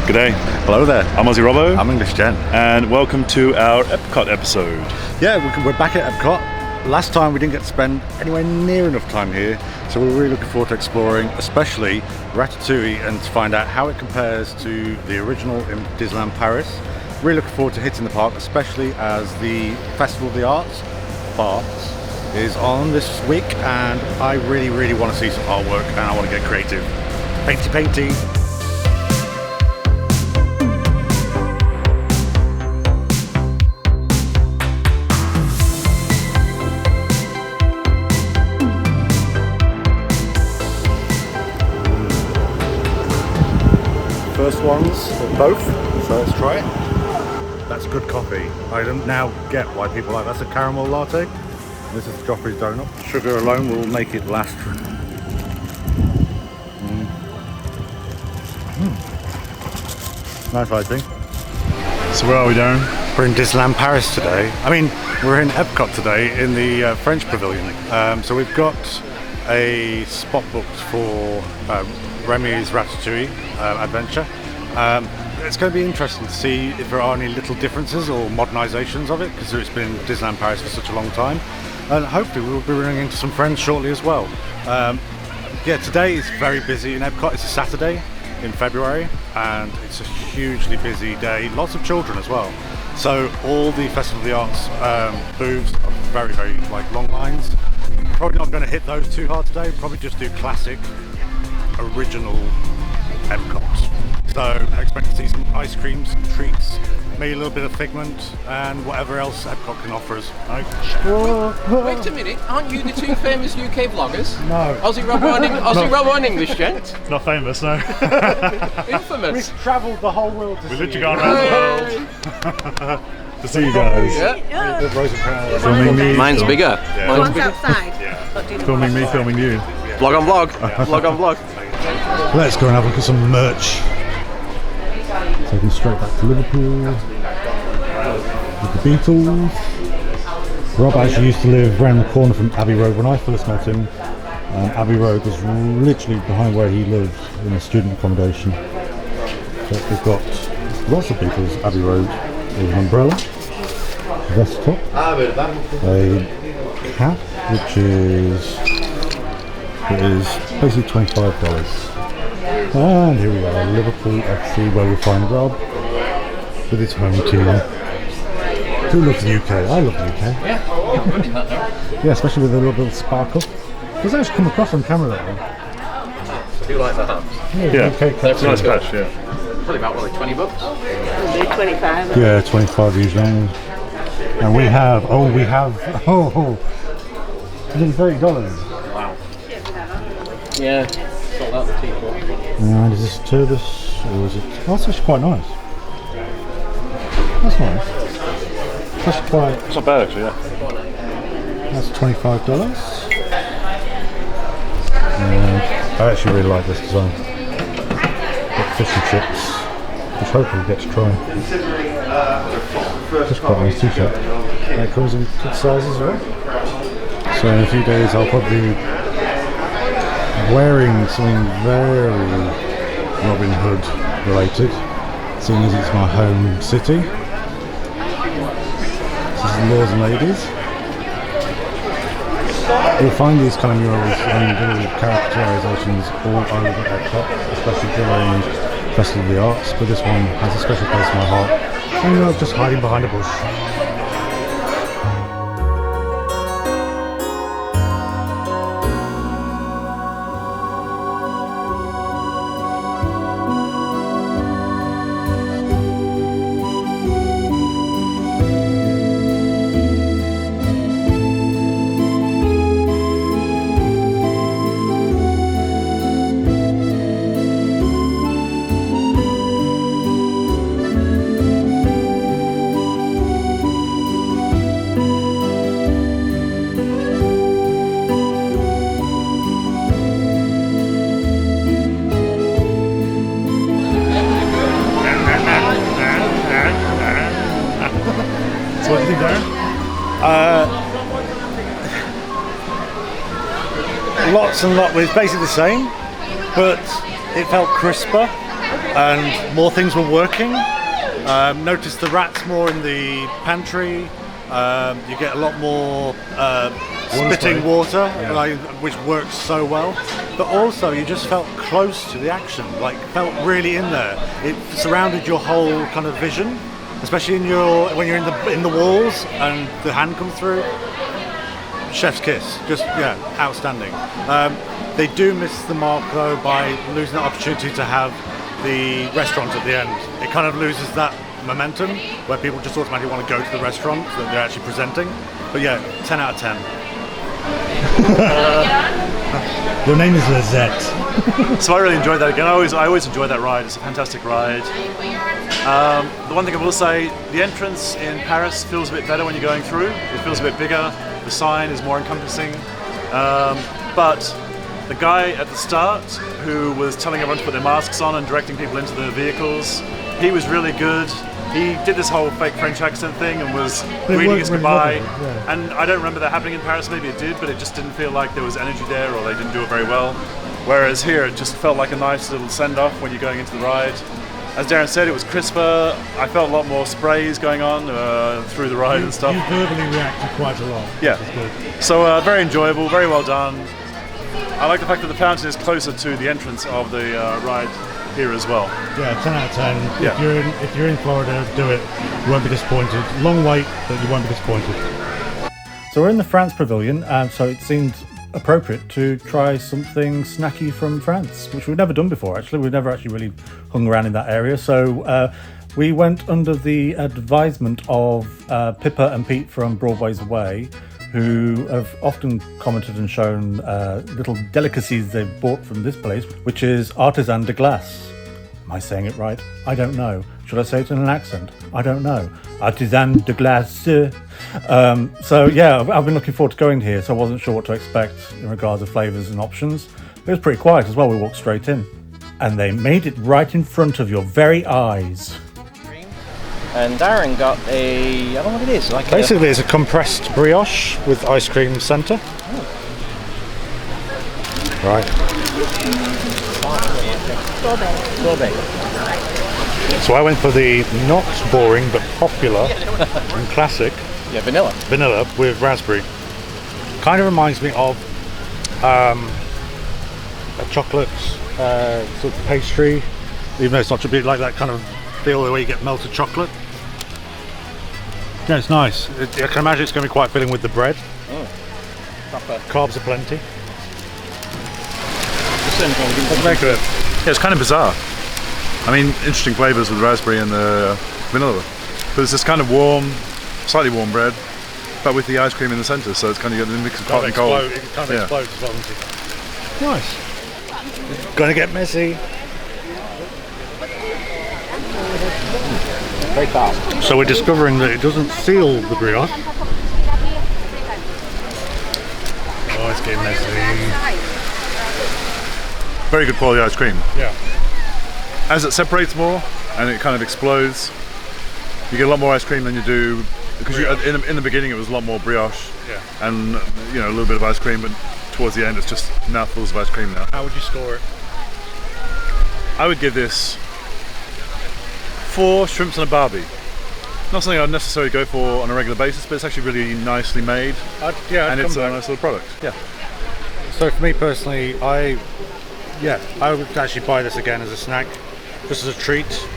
G'day. Hello there. I'm Aussie Robbo. I'm English Jen. And welcome to our Epcot episode. Yeah, we're back at Epcot. Last time we didn't get to spend anywhere near enough time here, so we're really looking forward to exploring, especially Ratatouille, and to find out how it compares to the original in Disneyland Paris. Really looking forward to hitting the park, especially as the Festival of the Arts is on this week, and I really want to see some artwork and I want to get creative. Painty. First ones of both, so let's try it. That's good coffee. I don't now get why people like that's a caramel latte. This is Joffrey's donut. Sugar alone will make it last. Nice icing. So where are we, Darren? We're in Disneyland Paris today. I mean, we're in Epcot today in the French Pavilion. So we've got a spot booked for Remy's Ratatouille adventure. It's going to be interesting to see if there are any little differences or modernisations of it, because it's been Disneyland Paris for such a long time. And hopefully we'll be running into some friends shortly as well. Yeah, today is very busy in Epcot. It's a Saturday in February and it's a hugely busy day. Lots of children as well. So all the Festival of the Arts booths are very like long lines. Probably not going to hit those too hard today. Probably just do classic, original Epcot. So I expect to see some ice creams, treats, maybe a little bit of Figment, and whatever else Epcot can offer us. Wait a minute, aren't you the two famous UK vloggers? No. Aussie Robbo and English Gent? Not famous, no. Infamous. We've travelled the whole world to We've see literally you. gone around the world to see you guys. Yeah. The Rosa Crown. Filming me. Mine's bigger. Yeah. Mine's One's bigger. outside. Filming me, filming you. Vlog on vlog. Vlog on vlog. Let's go and have a look at some merch. Taking straight back to Liverpool with the Beatles. Rob actually used to live around the corner from Abbey Road when I first met him. Abbey Road was literally behind where he lived in a student accommodation. So we've got lots of Beatles Abbey Road with an umbrella, a vest top, a cap which is basically $25. And here we are, Liverpool FC, where we find Rob with his home team. Who loves the UK? I love the UK. Yeah, Yeah, especially with a little bit of sparkle. Does that actually come across on camera that way? I do like the hats. Yeah, UK it's a nice patch, yeah. Probably about, what, like $20? It'll be 25. Yeah, 25 usually. And we have nearly $30. Wow. Yeah, sold out the teapot. And is this a turbis or is it? Oh, that's actually quite nice. That's nice. That's quite. It's not bad actually, yeah. That's $25. And I actually really like this design. Got fish and chips, which hopefully we'll get to try. That's quite a nice t-shirt. And it comes in good sizes as well. So in a few days I'll probably be wearing something very Robin Hood related, seeing as it's my home city. This is Lords and Ladies. You'll find these kind of murals and little characterizations all over Epcot, especially during Festival of the Arts, but this one has a special place in my heart. And you're just hiding behind a bush. So what do you think, Darren? Lots and lots. It's basically the same, but it felt crisper. and more things were working. Noticed the rats more in the pantry. You get a lot more spitting water, which works so well. But also, you just felt close to the action, like felt really in there. It surrounded your whole kind of vision, especially when you're in the walls and the hand comes through. Chef's kiss, just outstanding. They do miss the mark though by losing the opportunity to have the restaurant at the end. It kind of loses that momentum where people just automatically want to go to the restaurant that they're actually presenting. But yeah, 10 out of 10. Your name is Lizette. So I really enjoyed that again. I always enjoy that ride. It's a fantastic ride. The one thing I will say, the entrance in Paris feels a bit better when you're going through. It feels a bit bigger. The sign is more encompassing. But the guy at the start who was telling everyone to put their masks on and directing people into the vehicles, he was really good. He did this whole fake French accent thing and was greeting us goodbye. And I don't remember that happening in Paris. Maybe it did, but it just didn't feel like there was energy there, or they didn't do it very well. Whereas here, it just felt like a nice little send-off when you're going into the ride. As Darren said, it was crisper. I felt a lot more sprays going on through the ride and stuff. You verbally reacted quite a lot. Yeah. So very enjoyable, very well done. I like the fact that the fountain is closer to the entrance of the ride here as well. Yeah, 10 out of 10. Yeah. If you're in Florida, do it. You won't be disappointed. Long wait, but you won't be disappointed. So we're in the France Pavilion, so it seemed appropriate to try something snacky from France, which we've never done before actually. We've never actually really hung around in that area. So we went under the advisement of Pippa and Pete from Broadway's Way, who have often commented and shown little delicacies they've bought from this place, which is artisan de glace. Am I saying it right? I don't know. Should I say it in an accent? I don't know. Artisan de glace. So yeah, I've been looking forward to going here, so I wasn't sure what to expect in regards to flavours and options. It was pretty quiet as well. We walked straight in. And they made it right in front of your very eyes. And Darren got a, I don't know what it is. Basically, it's a compressed brioche with ice cream centre. Right. Strawberry. So I went for the not boring but popular and classic Yeah, vanilla. vanilla with raspberry. Kind of reminds me of a chocolate sort of pastry, even though it's not a bit like that kind of feel the way you get melted chocolate. Yeah, it's nice. I can imagine it's going to be quite filling with the bread. Proper. Carbs are plenty. What make of it? Yeah, it's kind of bizarre. I mean, interesting flavours with raspberry and the vanilla. But it's this kind of warm, slightly warm bread, but with the ice cream in the centre, so it's kind of got a mix of hot and cold. It kind of explodes as well, doesn't it? Nice. Gonna get messy. Very fast. So we're discovering that it doesn't seal the brioche. Oh, it's getting messy. Very good quality ice cream. Yeah. As it separates more and it kind of explodes, you get a lot more ice cream than you do, because in the beginning it was a lot more brioche, and a little bit of ice cream, but towards the end it's just mouthfuls of ice cream now. How would you score it? I would give this 4 shrimps and a barbie. Not something I'd necessarily go for on a regular basis, but it's actually really nicely made, and it's a nice little product. Yeah. So for me personally, I would actually buy this again as a snack, just as a treat.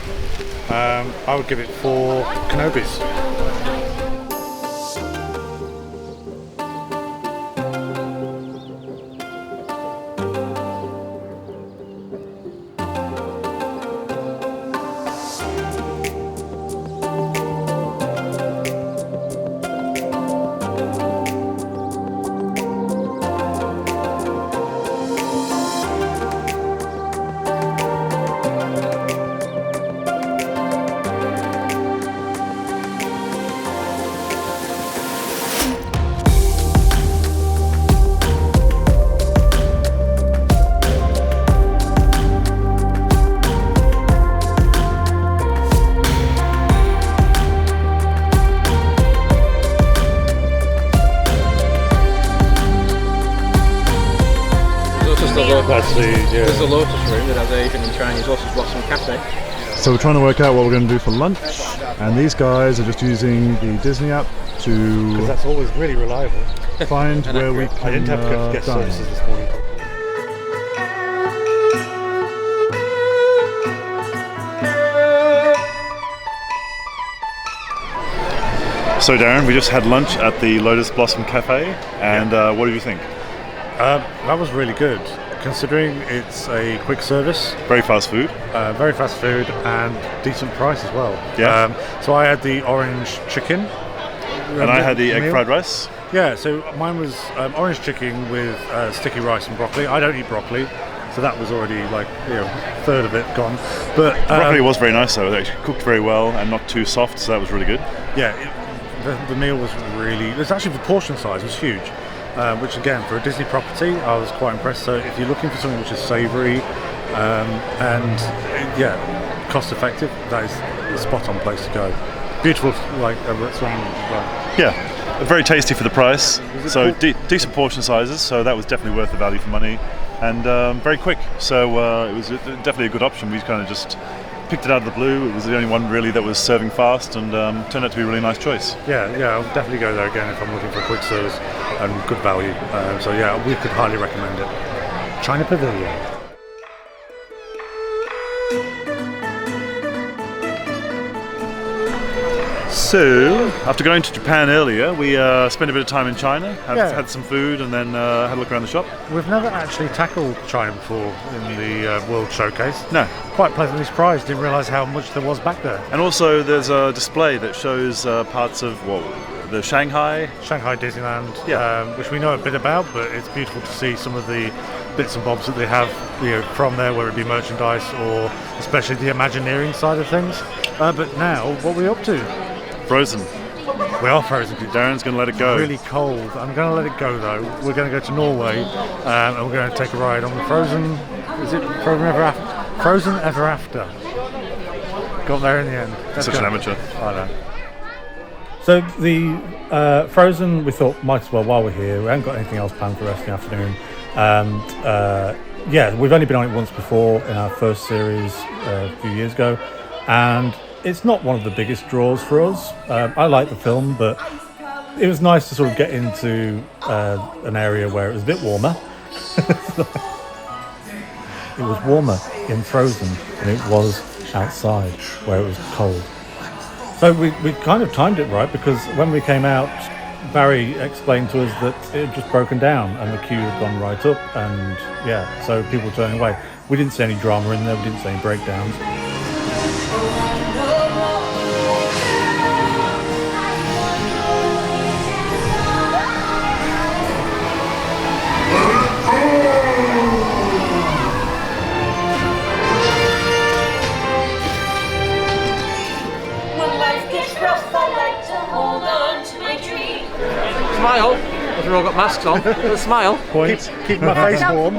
I would give it 4 Kenobis. There's a lotus room that has Asian and Chinese Lotus Blossom Cafe. So we're trying to work out what we're going to do for lunch, and these guys are just using the Disney app to Because that's always really reliable. find where we can I didn't have good guest dine. services this morning. So Darren, we just had lunch at the Lotus Blossom Cafe, and what do you think? That was really good, considering it's a quick service, Very fast food. very fast food, and decent price as well. Yeah. So I had the orange chicken. And I had the egg meal. fried rice. Yeah, so mine was orange chicken with sticky rice and broccoli. I don't eat broccoli, so that was already like a third of it gone. But Broccoli was very nice though. It actually cooked very well and not too soft, so that was really good. yeah, the meal was really. It's actually the portion size was huge, which again for a Disney property, I was quite impressed. So if you're looking for something which is savoury and cost effective, that is a spot on place to go. Beautiful, like surroundings as well. Yeah, very tasty for the price. So decent portion sizes, so that was definitely worth the value for money, and very quick. So it was definitely a good option. We kind of just picked it out of the blue. It was the only one really that was serving fast, and turned out to be a really nice choice. Yeah, I'll definitely go there again if I'm looking for a quick service and good value. So yeah, we could highly recommend it. China Pavilion. So, after going to Japan earlier, we spent a bit of time in China, Yeah. had some food, and then had a look around the shop. We've never actually tackled China before in the World Showcase. No. Quite pleasantly surprised, didn't realise how much there was back there. And also, there's a display that shows parts of the Shanghai. Shanghai Disneyland, Yeah. which we know a bit about, but it's beautiful to see some of the bits and bobs that they have from there, whether it be merchandise or especially the Imagineering side of things. But now, what are we up to? Frozen. We are frozen. Darren's going to let it go. Really cold. I'm going to let it go though. We're going to go to Norway and we're going to take a ride on the Frozen. Is it Frozen Ever After? Frozen Ever After. Got there in the end. Let's Such go. an amateur. I know. So the Frozen, we thought might as well while we're here. We haven't got anything else planned for the rest of the afternoon. We've only been on it once before in our first series a few years ago, and it's not one of the biggest draws for us. I like the film, but it was nice to sort of get into an area where it was a bit warmer. It was warmer in Frozen than it was outside where it was cold. So we kind of timed it right, because when we came out, Barry explained to us that it had just broken down and the queue had gone right up, and so people were turning away. We didn't see any drama in there, we didn't see any breakdowns. Smile. We've all got masks on. Smile. Keep my face warm.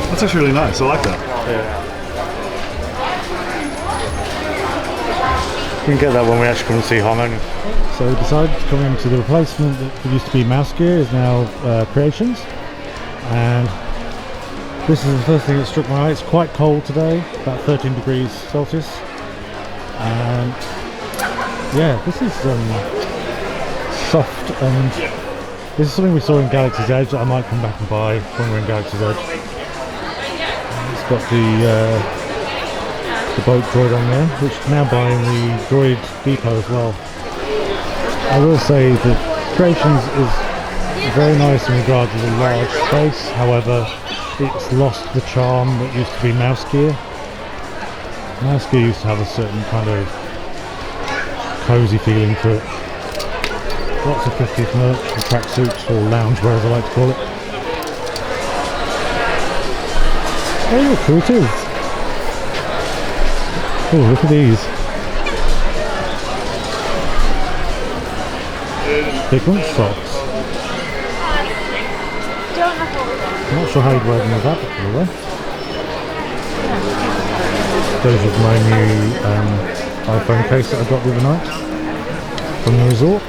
That's actually really nice. I like that. We can get that when we actually come and see Harmony. So we decided to come into the replacement that used to be Mouse Gear, is now Creations, and this is the first thing that struck my eye. It's quite cold today, about 13 degrees Celsius, and this is soft, and this is something we saw in Galaxy's Edge that I might come back and buy when we're in Galaxy's Edge. It's got the boat droid on there, which you can now buy in the Droid Depot as well. I will say that Creations is very nice in regard to the large space, however it's lost the charm that used to be Mouse Gear. Mouse Gear used to have a certain kind of cosy feeling to it. Lots of 50th merch, and tracksuits or loungewear as I like to call it. Oh look who it is! Oh, look at these. Figment socks. I'm not sure how you'd wear them with that, by the way. Those are my new iPhone case that I got the other night from the resort.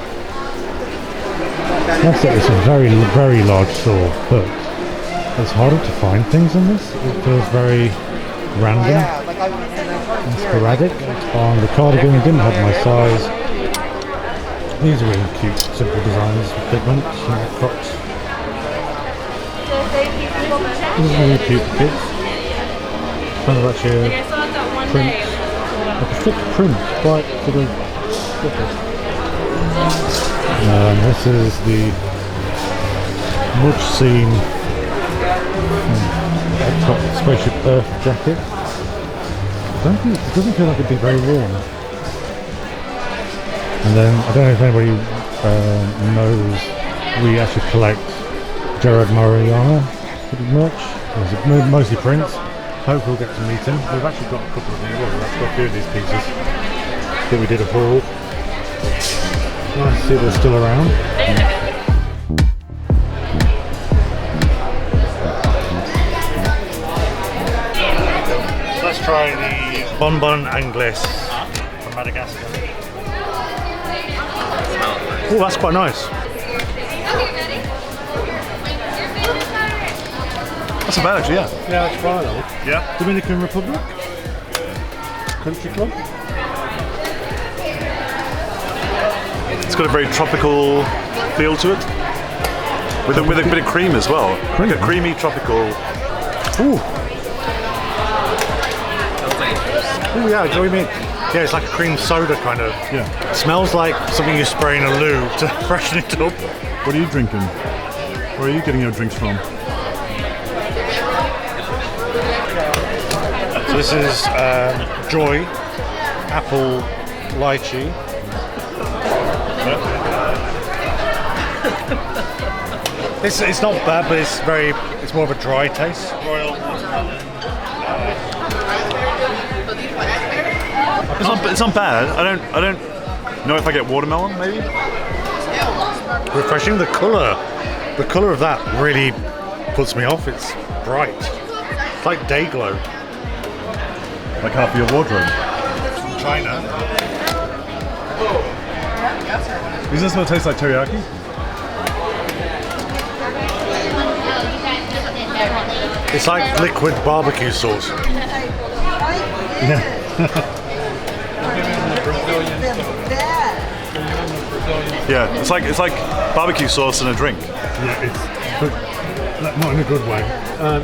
That's it, it's a very, very large store, but it's harder to find things in this. It feels very random and sporadic. The cardigan didn't have my size. These are really cute, simple designs with Figment, cropped. This is really cute for kids. Kind of actually a print, like a thick print, quite sort of different. This is the much seen Epcot Spaceship Earth jacket. It doesn't feel like it'd be very warm. And then, I don't know if anybody knows, we actually collect Gerard Mariana merch. It's mostly prints. Hopefully we'll get to meet him. We've actually got a couple of them. Well, we've actually got a few of these pieces that we did a haul. Nice to see they're still around. Let's try the bonbon anglaise from Madagascar. Oh, that's quite nice. That's not bad actually, yeah. Yeah, let's try that. Yeah. Dominican Republic Country Club. It's got a very tropical feel to it. With a bit of cream as well. Cream? Like a creamy tropical. Ooh. Oh yeah, I know what you mean. Yeah, it's like a cream soda kind of. Yeah. It smells like something you spray in a loo to freshen it up. What are you drinking? Where are you getting your drinks from? So this is Joy, apple lychee. It's not bad, but it's more of a dry taste. Royal watermelon. It's not bad. I don't know if I get watermelon maybe. Refreshing. The colour of that really puts me off. It's bright. It's like day glow. Like half of your wardrobe. From China. Doesn't this smell taste like teriyaki? It's like liquid barbecue sauce. Yeah. Yeah, it's like barbecue sauce in a drink. Yeah, but not in a good way.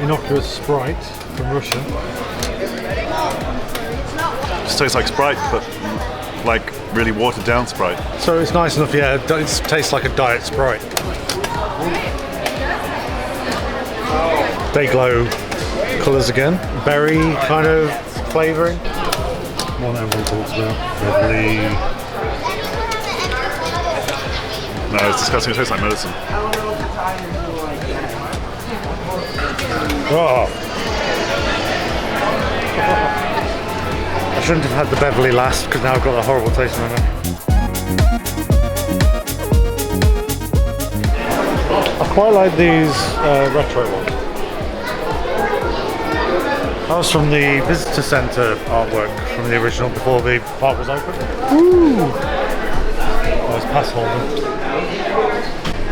Innocuous Sprite from Russia. It just tastes like Sprite, but like really watered down Sprite. So it's nice enough, yeah, it tastes like a diet Sprite. Day glow colours again. Berry kind of flavouring. One that everyone talks about. Bubbly. No, it's disgusting. It tastes like medicine. Oh. I shouldn't have had the Beverly last because now I've got a horrible taste in my mouth. I quite like these retro ones. That was from the visitor centre artwork from the original before the park was open. Ooh! That was pass holder.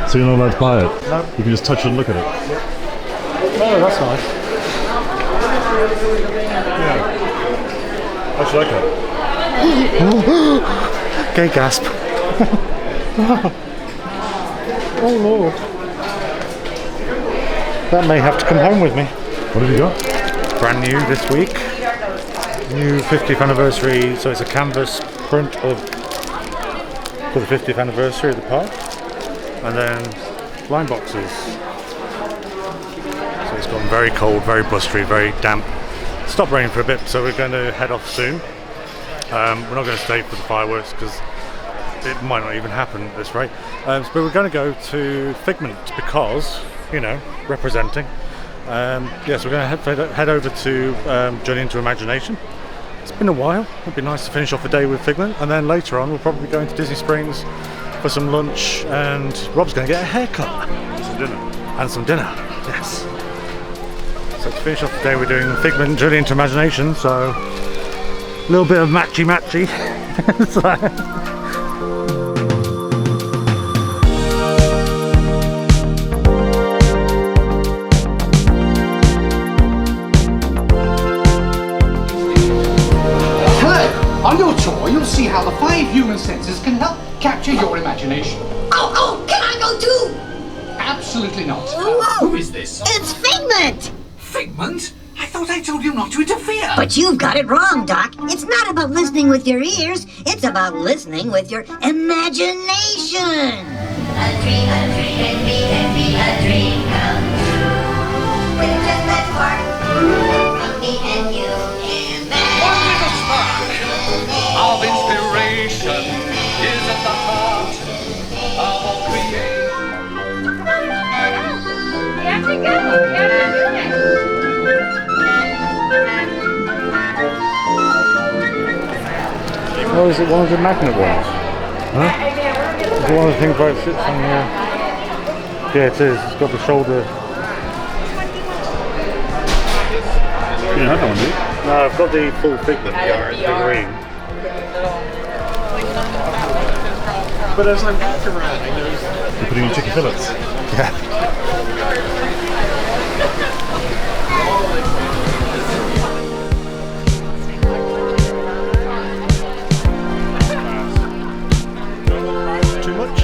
So you're not allowed to buy it? No. You can just touch it and look at it. Oh, that's nice. Yeah. I actually like that. Gay gasp. Oh Lord. That may have to come home with me. What have you got? Brand new this week. New 50th anniversary, so it's a canvas print for the 50th anniversary of the park. And then line boxes. So it's gotten very cold, very blustery, very damp. Stopped raining for a bit, so we're going to head off soon. We're not going to stay for the fireworks because it might not even happen at this rate. But we're going to go to Figment because, you know, representing. Yes, we're going to head over to Journey into Imagination. It's been a while. It'd be nice to finish off the day with Figment, and then later on we'll probably be going to Disney Springs for some lunch, and Rob's going to get a haircut. Some dinner. And some dinner, yes. So to finish off the day we're doing Figment, Journey into Imagination, so a little bit of matchy-matchy. On your tour, you'll see how the 5 human senses can help capture your imagination. Oh, can I go too? Absolutely not. Whoa. Who is this? It's Figment! Figment? I thought I told you not to interfere. But you've got it wrong, Doc. It's not about listening with your ears. It's about listening with your imagination. A dream can be a dream come true. With just that spark from me and you. One little spark of inspiration is at the heart of all creation. We have to go. We have to do it. Oh, is it one of the magnet ones? Huh? Is it one of the things where it sits on here? Yeah, it is. It's got the shoulder. You don't have that one, do you? No, I've got the full Figment figurine. But as I walk around, I notice You're putting in chicken fillets. Yeah. Too much?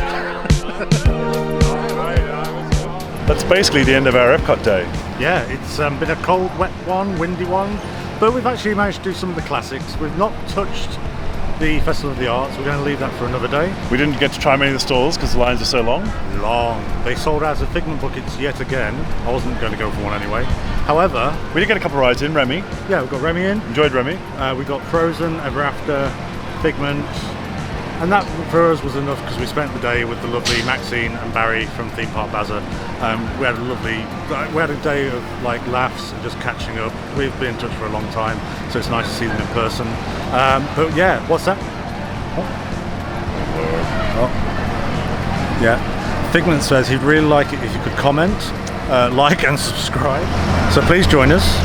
That's basically the end of our Epcot day. Yeah, it's been a cold, wet one, windy one, but we've actually managed to do some of the classics. We've not touched the Festival of the Arts. We're going to leave that for another day. We didn't get to try many of the stalls because the lines are so long. They sold out of Figment buckets yet again. I wasn't going to go for one anyway. However, We did get a couple of rides in, Remy. yeah, we've got Remy in. Enjoyed Remy. We got Frozen, Ever After, Figment, and that for us was enough because we spent the day with the lovely Maxine and Barry from ThemeParkBazza. We had a day of like laughs and just catching up. We've been in touch for a long time, so it's nice to see them in person. But yeah, what's that? Yeah, Figment says he'd really like it if you could comment, like and subscribe. So please join us.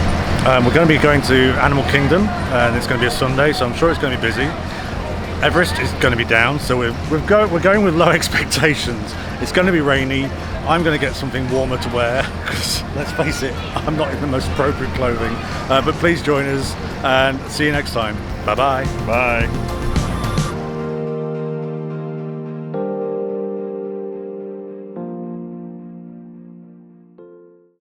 We're going to be going to Animal Kingdom, and it's going to be a Sunday, so I'm sure it's going to be busy. Everest is going to be down, so we're going with low expectations. It's going to be rainy. I'm going to get something warmer to wear because let's face it, I'm not in the most appropriate clothing. But please join us and see you next time. Bye-bye. Bye.